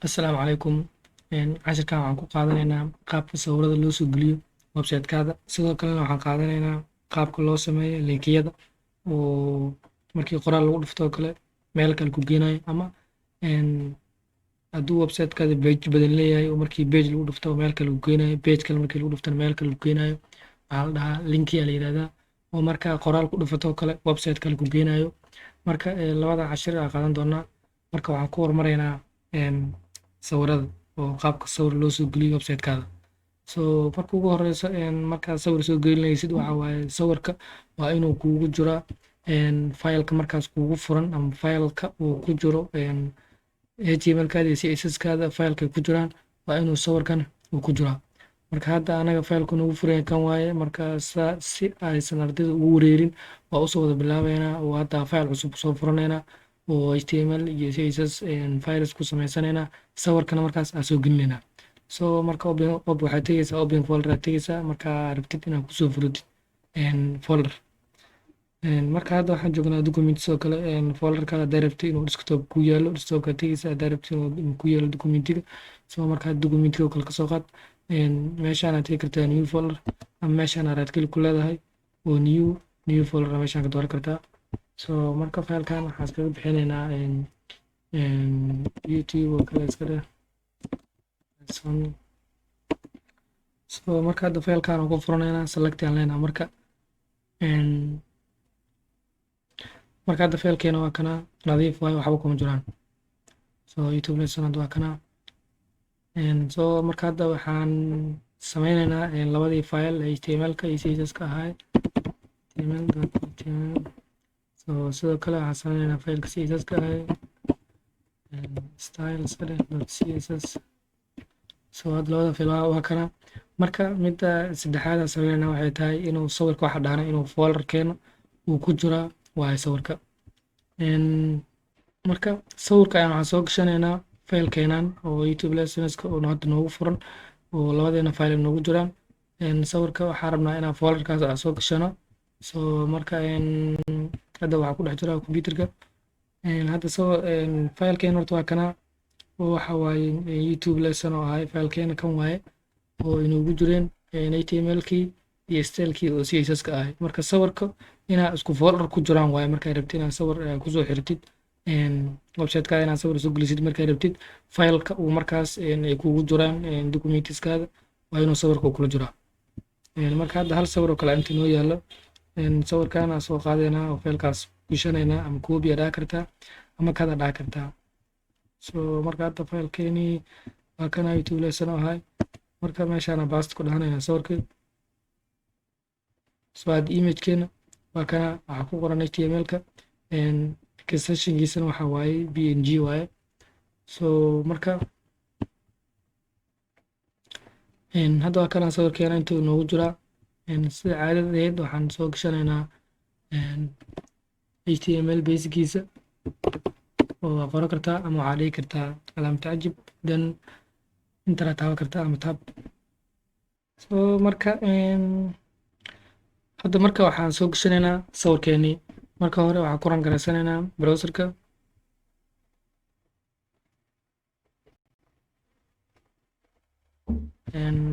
Assalaamu calaykum. Cashirkan waxaan ku qaadanaynaa qaabka sawirada loo soo geliyo website-kaada. Sidoo kalena waxaan qaadanaynaa qaabka loo sameeyo linkiyada oo markii qoraal lagu dhufto oo kale meel kale ku geenayo, ama hadduu website-kaada page badan leeyahay oo markii page lagu dhufto meel kale ku geenayo, page kale markii lagu dhuftana meel kale ku geenayo. Waxaa la dhahaa linki ayaa la yidhahdaa, oo markaa qoraal ku dhufato oo kale website kale ku geenayo. Marka labada cashir aan qaadan doonaa. Marka waxaan ku hormaraynaa sawirada oo qaabka sawir loo soo geliyo website-kaada. Marka ugu horeyso markaad sawir soo gelinaysid waxaa waaye sawirka waa inuu kuugu jiraa faylka markaas kuugu furan, ama faylka uu ku jiro HTML-kaada iyo CSS-kaada faylkay ku jiraan waa inuu sawirkan uu ku jiraa. Marka hadda anaga faylka nagu furan kan waaye. Marka si aysan ardayda ugu wareerin waa usoo wada bilaabeynaa oo hadda fayl cusub soo furanaynaa oo HTML iyo CSS files ku samaysanayna sawirkana markaas aan soo gelinaynaa. Marka waxaad tegeysaa open folder aad tegeysaa markaa rabtid inaad kusoo furatid folder. Marka hadda waxaan joognaa documents oo kale. Folderkaada haddaa rabtid inuu desktop ku yaalo desktopka tegeysaa, haddaa rabtid inuu ku yaalo documentiga. Marka documentiga oo kale kasoo qaad, meeshaan aad tegi kartaa new folder, ama meeshaan aad right click ku leedahay oo new folder meeshaan ka dooran kartaa. Marka faylkan waxaan iskaga bixinaynaa YouTube oo kale iska dheh. Marka hadda faylkan aan ku furanaynaa select aan leenahay. Marka hadda faylkeena waa kana nadiif waaye, waxba kuma jiraan. YouTube lesson hadda waa kana. Marka hadda waxaan sameynaynaa labadii fayl HTML-ka iyo CSS-ka ahaa. Sidoo kale waxaan sameynaynaa faylka CSS-ka ahaa styles.css. Hadda labada fayl waa kana. Marka midda saddexaad aan sameynaynaa waxay tahay inuu sawirka waxa dhahana inuu folderkeena uu ku jiraa waaye sawirka. Marka sawirka ayaan waxaan soo gashanaynaa faylkeenan oo YouTube lessons-ka oo hadda noogu furan oo labadeena fayl noogu jiraan. Sawirka waxaan rabnaa inaan folderkaas aan soo gashano. Marka hadda waxaa ku dhex jira computerka. Hadda faylkeena horta waa kana oo waxa waaye YouTube lesson oo ahay faylkeena kan waaye oo inoogu jireen HTML-kii iyo style-kii oo CSS-ka ahay. Marka sawirka inaa isku folder ku jiraan waaye. Markaa rabtid inaad sawir kusoo xirtid website-kaada, inaad sawir soo gelisid markaa rabtid, faylka uu markaas ay kugu jiraan documents-kaada waa inuu sawirka kula jiraa. Marka hadda hal sawir oo kale inta noo yaalo. Sawirkan aan soo qaadaynaa oo faylkaas gashanaynaa, ama copy aad dhaha kartaa ama cut aad dhaha kartaa. Marka hadda faylkeenii waa kana YouTube lesson oo ahay. Marka meeshaan aan paste ku dhahanaynaa sawirka. Hadda image-keena waa kana waxaa ku qoran HTML-ka, extension-kiisana waxaa waaye PNG waaye. Marka hadda waa kana sawirkeena intuu noogu jiraa. Sida caadadeed waxaan soo gashanaynaa HTML basic-kiisa oo waa qoran kartaa, ama waxaa dhihi kartaa calaamad tacjib, then inta taaban kartaa ama tab. Marka hadda waxaan soo gashanaynaa sawirkeenii. Marka hore waxaan ku rangareysanaynaa browser-ka.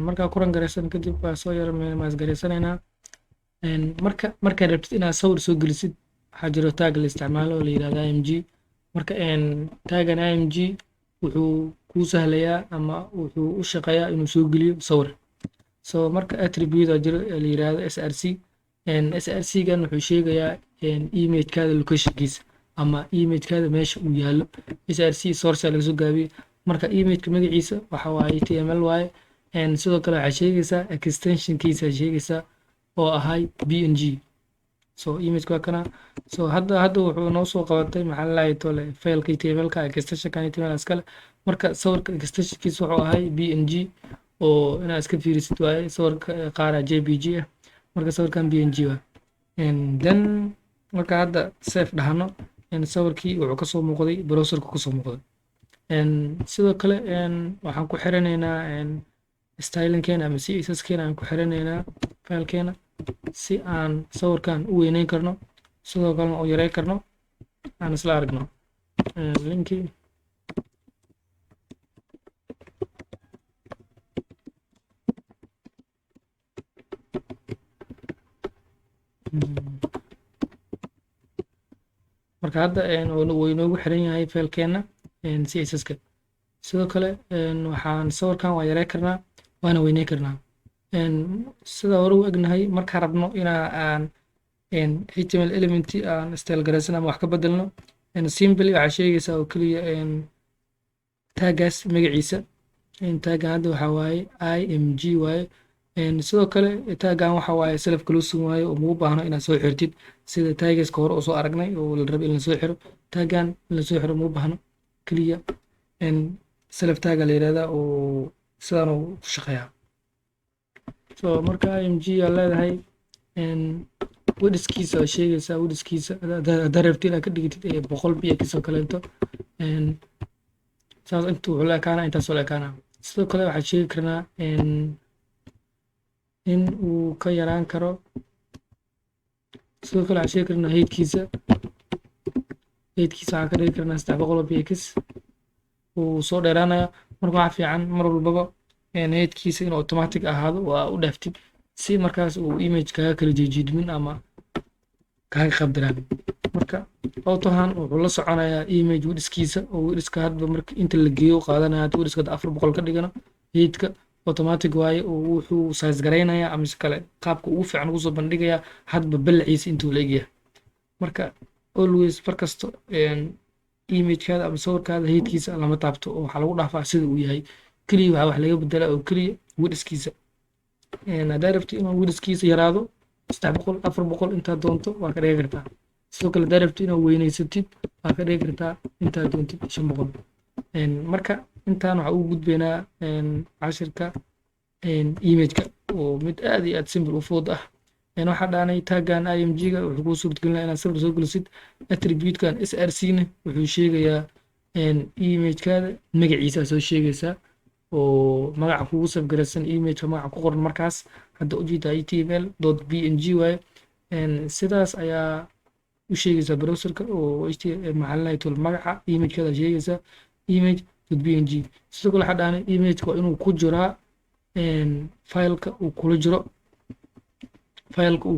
Markaa ku rangareysan kadib waa soo yar maasgareysanaynaa. Markaa rabtid inaad sawir soo gelisid waxaa jiro tag la isticmaalo oo la yidhahdo img. Marka tagan img wuxuu kuu sahlayaa ama wuxuu u shaqeeyaa inuu soo geliyo sawir. Marka attribute aa jiro la yidhahdo src. src-gan wuxuu sheegayaa image-kaada location-kiisa ama image-kaada meesha uu yaalo. src source laga soo gaabiyey. Marka image-ka magaciisa waxa waaye HTML waaye. Sidoo kale waxay sheegaysaa extension-kiisa sheegaysaa oo ahay PNG. Image waa kana. Hadda wuxuu noo soo qabatay maxaa la tole faylka HTML-ka extension-kan HTML iskale. Marka sawirka extension-kiisa wuxuu ahay PNG oo inaad iska fiirisid waaye. Sawirka qaar JPG ah. Marka sawirkan PNG waa. Then marka hadda save dhahano sawirkii wuxuu kasoo muuqday browser-ka kasoo muuqday. Sidoo kale waxaan ku xiranaynaa styling-keena ama CSS-keena aan ku xiranaynaa faylkeena si aan sawirkan u weyneyn karno, sidoo kalena u yareyn karno aan isla aragno. Linki marka hadda wuu inoogu xiran yahay faylkeena css-ka. sidoo kale waxaan sawirkan waa yarey karnaa waana weyney karnaa. sida hore u egnahay markaan rabno aan html element aan style garaysan ama wax ka bedelno simply waxaa sheegaysaa oo keliya taagaas magaciisa. taagan hadda waxaa waaye img waaye. sidoo kale taagan waxa waaye self closing waaye oo mugu baahno inaad soo xirtid sida taagaska hore oo soo aragnay oo la rabo in la soo xiro. taagan in la soo xiro mugu baahno keliya self taaga la yirahdaa oo sidaan uu ku shaqeeyaa. so marka img aa leedahay wedhiskiisa waa sheegaysaa wedhiskiisa haddaa rabtid inaad ka dhigtid 100 px oo kaleeto saas inta wuxuu la ekaanaa intaasoo la ekaanaa. sidoo kale waxaan sheegi karnaa in uu ka yaraan karo. sidoo kale waxaan sheegi karnaa heydkiisa waxaan ka dhigi karnaa 300 px uu soo dheeraanaya. marka waxaa fiican mar walbaba heydkiisa inuu automatic ahaado waa u dhaaftid si markaas uu image kaaga kala jiidmin ama kaaga qabdiraan. marka autohan wuxuu la soconayaa image widhiskiisa oo widhiska hadba marka inta la geeyo qaadanaya. hadda widhiska 400 ka dhigano heydka automatic waaye oo wuxuu size garaynayaa ama si kale qaabka ugu fiican ugu soo bandhigayaa hadba balaciisa intuu la egyahay. marka always markasto imagekaada ama sawirkaada heydkiisa lama taabto oo waxaa lagu dhaafaa sida uu yahay keliya waxaa wax laga bedelaa oo keliya widhiskiisa. haddaa rabtid inuu widhiskiisa yaraado 300 400 intaa doonto waa ka dhigi kartaa. sidoo kale haddaa rabtid inaad weyneysatid waa ka dhigi kartaa intaa doontid 500. marka intaan waxaa ugu gudbaynaa cashirka imageka oo mid aad iyo aad simple u fudud ah. waxaa dhaanay taagan img-ga wuxuu kuu suurtagelinaa inaad sawir soo gelisid. attribute-kan src-na wuxuu sheegayaa imagekaada magaciisa soo sheegaysaa oo magaca kugu safgaraysan imageka magaca ku qoran markaas hadda ujeeda html.png waaye. sidaas ayaa u sheegaysaa browserka oo maxalinahay tool magaca imagekaada sheegaysaa image.png. sidoo kale waxaa dhaanay imageka waa inuu ku jiraa faylka uu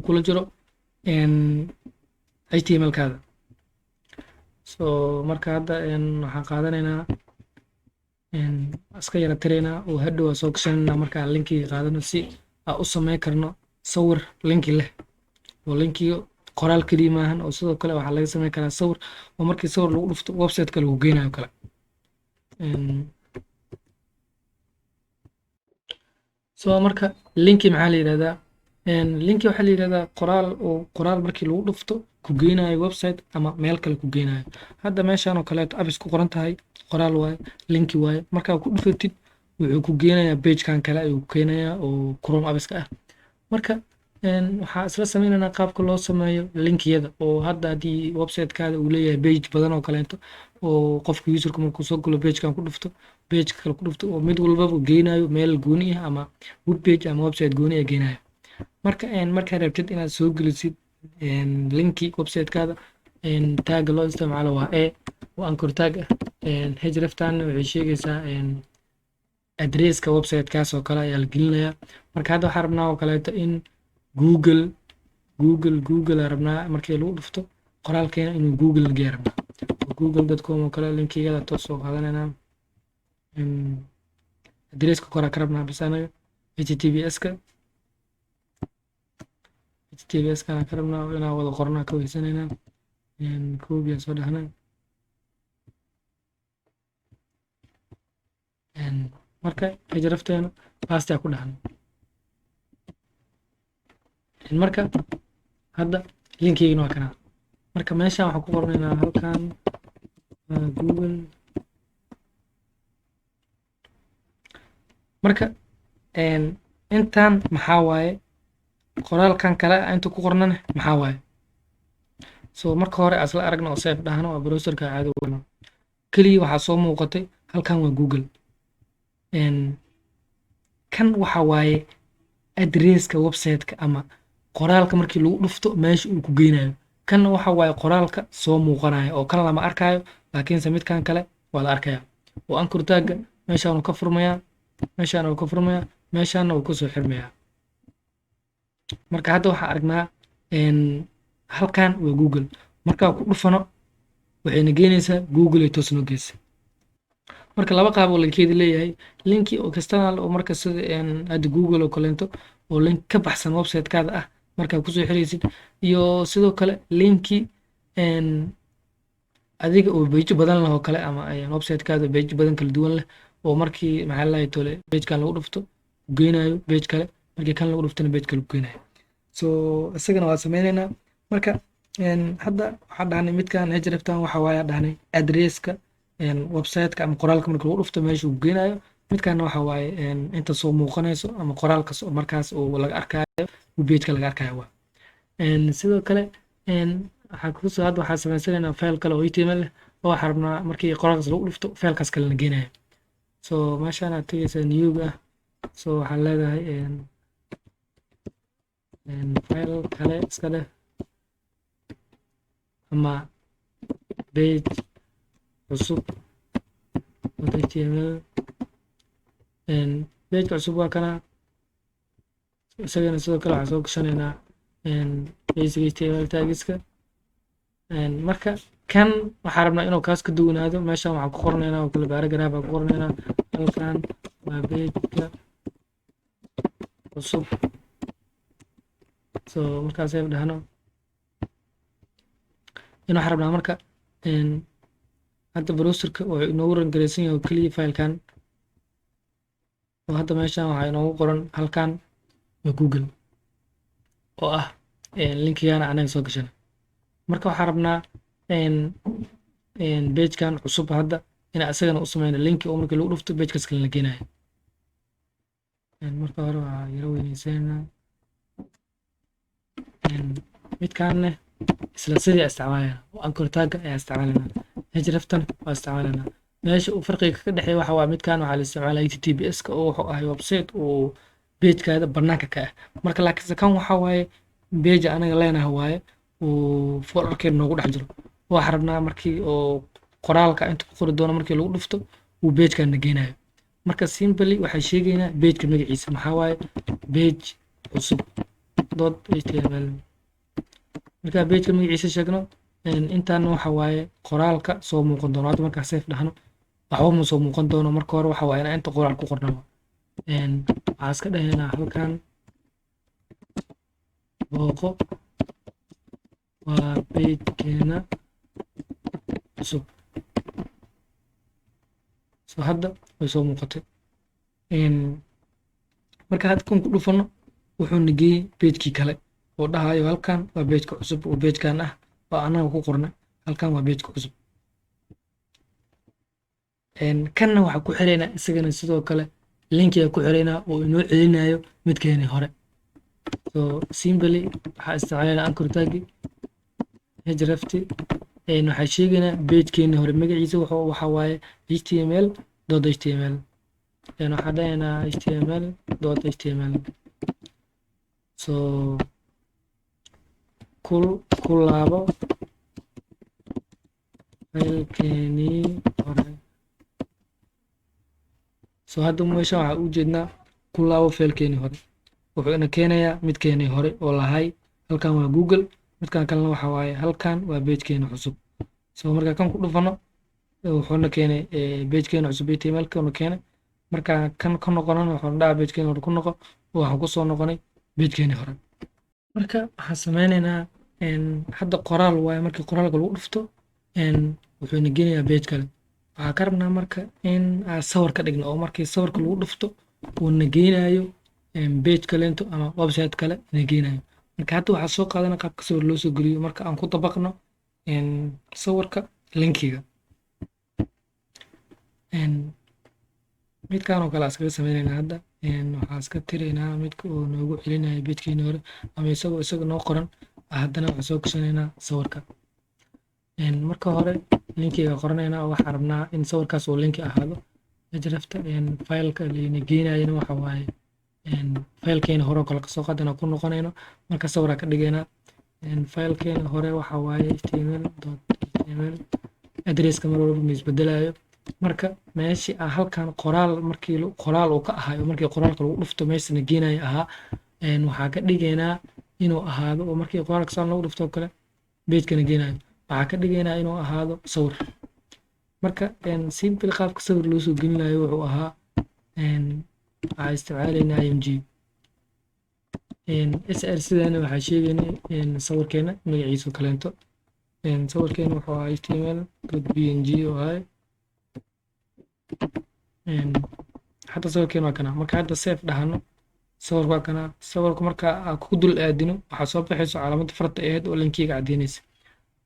kula jiro html-kaada. so marka hadda waxaan qaadanaynaa iska yara tiraynaa oo hadhow soo gashanayna markaan linkiga qaadano si aan u sameyn karno sawir linki leh oo linkiga qoraal keliya maahan oo sidoo kale waxaa laga sameyn karaa sawir oo markii sawir lagu dhufto website-ka lagu geynayo kale. so marka linki maxaa la yirahdaa? linki waxaa la yirahdaa qoraal markii lagu dhufto ku geynayo website ama meel kale ku geynayo. hadda meeshaan oo kaleeto abis ku qoran tahay qoraal waaye linki waaye markaa ku dhufatid wuxuu ku geynayaa pagekan kale ayuu ku keenayaa oo chrome abiska ah. marka waxaa isla sameynaynaa qaabka loo sameeyo linkiyada oo hadda haddii websitekaada uu leeyahay page badan oo kaleeto oo qofka userka markuu soo galo pagekan ku dhufto pageka kale ku dhufto oo mid walbaba geynayo meel gooni ah ama web page ama website gooni ah geynayo. markaa rabtid inaad soo gelisid linki websitekaada taaga loo isticmaalo waa oo anchor tag ah. hreftan waxay sheegaysaa adresska websitekaas oo kale ayaa la gelinayaa. marka hadda waxaa rabnaa oo kaleeto in google aa rabnaa markii lagu dhufto qoraalkeena inuu google geeya rabnaa google.com oo kale linkigada toos soo qaadanaynaa. adresska koraa ka rabnaa bas anaga https-kana ka rabnaa inaan wada qornaa ka weysanaynaa koobiyaa soo dhahnaa. marka hrefteena baastaa ku dhahna. marka hadda linkigiina waa kanaa. marka meeshaan waxaan ku qornaynaa halkan google. marka intaan maxaa waaye qoraalkan kale inta ku qornana maxaa waaye. so marka hore asla aragna oo safe dhahno waa browserka caadi uuna keliya waxaa soo muuqatay halkan waa google. kan waxa waaye adresska websiteka ama qoraalka markii lagu dhufto meesha uu ku geynayo. kanna waxa waaye qoraalka soo muuqanayo oo kan lama arkayo laakiinse midkan kale waa la arkaya oo anchor tagga meeshaan uu ka furmayaa meeshaana uu ka soo xirmayaa. marka hadda waxaan aragnaa halkan waa Google. Markaa ku dhufano waxayna geynaysaa Google ay toos noo geysa. marka laba qaab oo linkeeda leeyahay linki oo external oo marka sida hadda Google oo kaleento oo link ka baxsan website-kaada ah markaa kusoo xiraysid, iyo sidoo kale linki adiga oo page badan leh oo kale ama website-kaada page badan kala duwan leh oo markii maxaa la dhahay tole page-kan lagu dhufto u geynayo page kale, markii kan lagu dhuftana page kale u geynayo. So isagana waa sameynaynaa. marka hadda waxaan dhahnay midkan hreftan waxa waaye dhahnay addresska website-ka ama qoraalka marka lagu dhufto meesha uu geynayo. midkan waxa waaye inta soo muuqanayso ama qoraalka markaas oo laga arkayo page-ka laga arkayo waa. sidoo kale waxaa kusoo hadda waxaa sameysanaynaa file kale oo html leh oo waxaan rabnaa markii qoraalkaas lagu dhufto filekaas kale la geynayo. So meeshaan aad tegaysaa new-ga ah. So waxaad leedahay file kale iska leh ama page cusub html. page cusub waa kana isagana sidoo kale waxaan soo gashanaynaa basic html tagiska. marka kan waxaan rabnaa inuu kaas ka duwanaado. meeshan waxaan ku qoranaynaa oo kale paragraph aan ku qoranaynaa halkan waa page-ka cusub. so markaas ay dhahno in waxaan rabnaa marka hadda browserka oo inoogu rangareysan yahay oo keliya filekan oo hadda meeshan waxaa inoogu qoran halkan waa Google oo ah linkigan anaga soo gashan. marka waxaan rabnaa page-kan cusub hadda in asagana u sameyno linki oo markii lagu dhufto page-kaas kale la geynayo. marka hore waxaa yara weyneysanaa midkaanne isla sidii isticmaalayna oo anchor tagga ayaa isticmaalayna, hreftan waa isticmaalayna. meesha uu farqiga ka dhexeeya waxa waa midkan waxaa la isticmaalaa https-ka oo wuxuu ahay website oo page-kaada banaanka ka ah. marka laakiinse kan waxaa waaye page anaga leenahay waaye oo folderkeeda noogu dhex jiro. waxaan rabnaa markii oo qoraalka inta ku qori doono markii lagu dhufto uu page-kan na geynayo. marka simply waxay sheegaynaa page-ka magaciisa maxaa waaye page cusub .html. marka page-ka magaciisa sheegno intaana waxa waaye qoraalka soo muuqan doono. hadda markaa save dhahno waxba ma soo muuqan doono. marka hore waxa waaye inaan inta qoraal ku qorno. waxaa iska dhahaynaa halkan booqo waa page-keena cusub. so hadda way soo muuqatay. marka hadda kan ku dhufano wuxuu na geeyey page-kii kale oo dhahayo halkan waa page-ka cusub oo page-kan ah oo anaga ku qornay halkan waa page-ka cusub. kanna waxaa ku xiraynaa isagana sidoo kale linkiga ku xiraynaa oo inoo celinayo midkeeni hore. so simply waxaa isticmaalayna anchor taggi hrefti waxaa sheegaynaa page-keeni hore magaciisa waxa waaye html.html. waxaa dhahaynaa html.html. so ku laabo filekeenii hore. so hadda meesha waxaa u jeednaa ku laabo filekeenii hore wuxuu ina keenayaa midkeenii hore oo lahay halkan waa Google, midkan kalena waxa waaye halkan waa page-keena cusub. so marka kan ku dhufano wuxuuna keenay page-keena cusub html-ka una keenay. marka kan ka noqonana wuxuu dhaca page-keena hore ku noqo oo waxaan ku soo noqonay page-keeni hore. marka waxaan sameynaynaa hadda qoraal waaye markii qoraalka lagu dhufto wuxuuna geynayaa page kale. waxaa ka rabnaa marka in aan sawir ka dhigno oo markii sawirka lagu dhufto uu na geynayo page kaleento ama website kale na geynayo. marka hadda waxaa soo qaadana qaabka sawir loo soo geliyo marka aan ku dabaqno sawirka linkiga. midkan oo kale aan iskaga sameynaynaa hadda waxaa iska tiraynaa midka oo noogu celinayo page-keeni hore ama isaga noo qoran. haddana waxaan soo gashanaynaa sawirka. marka hore linkiga qoranaynaa oo waxaan rabnaa in sawirkaas oo linki ahaado. hrefta fileka layna geynayana waxa waaye filekeena hore oo kale kasoo qaadana ku noqonayno. marka sawir aan ka dhigaynaa filekeena hore waxa waaye html.html. addresska mar walba ma isbedelayo. marka meeshii halkan qoraal markii qoraal uu ka ahayo markii qoraalka lagu dhufto meeshana geenayo ahaa waxaa ka dhigaynaa inuu ahaado oo markii qoraalka saan loogu dhufto oo kale pagekana geenayo. Waxaa ka dhigaynaa inuu ahaado sawir. marka simple qaabka sawir loo soo gelinayo wuxuu ahaa waxaa isticmaalaynaa img sr sidana waxaa sheegaynay sawirkeena magaciisa kaleento. sawirkeena wuxuu ahaa html.png oo ahay hadda sawirkeena waa kana. marka hadda save dhahano sawirka waa kana. sawirka marka aan ku dul aadino waxaa soo baxayso calaamada farta aheyd oo linkiga caddeynaysa.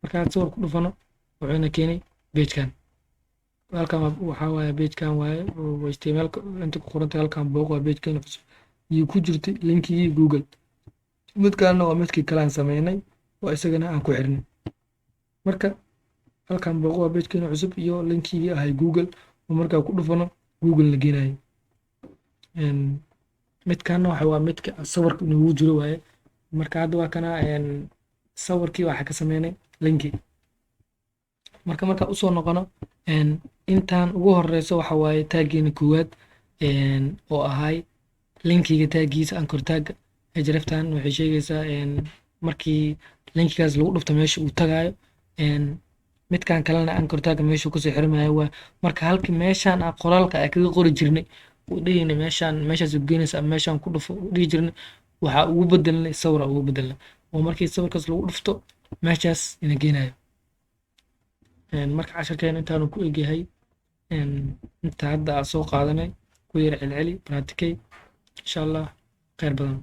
marka hadda sawir ku dhufano wuxuuna keenay pagekan. halkan waxaa waaye pagekan waaye oo htmlka inta ku qorantay halkan booq waa pagekeena cusub iyo ku jirtay linkigii google. midkaana waa midkii kale aan sameynay oo isagana aan ku xirnay. marka halkan booq waa pagekeena cusub iyo linkigii ahay google oo markaa ku dhufano google la geenayo. midkaana waxa waa midka sawirka inoogu jiro waaye. marka hadda waa kana sawirkii waxaa ka sameynay linki. marka usoo noqono intaan ugu horeyso waxa waaye taageena koowaad oo ahay linkiga taagiisa anchor tagga. hreftan waxay sheegaysaa markii linkigaas lagu dhufto meesha uu tagayo. midkan kalena anchor tagga meesha kusoo xirmayo waa marka halkii meeshaan aan qoraalka ay kaga qori jirnay u dhigayna meeshaas u geynaysa ama meeshaan ku dhufo u dhigi jirnay waxaa ugu bedelnay sawira ugu bedelnay oo markii sawirkaas lagu dhufto meeshaas ina geenayo. marka casharkeena intaanu ku egyahay inta hadda aan soo qaadanay ku yar celceli practicate insha allah khayr badan.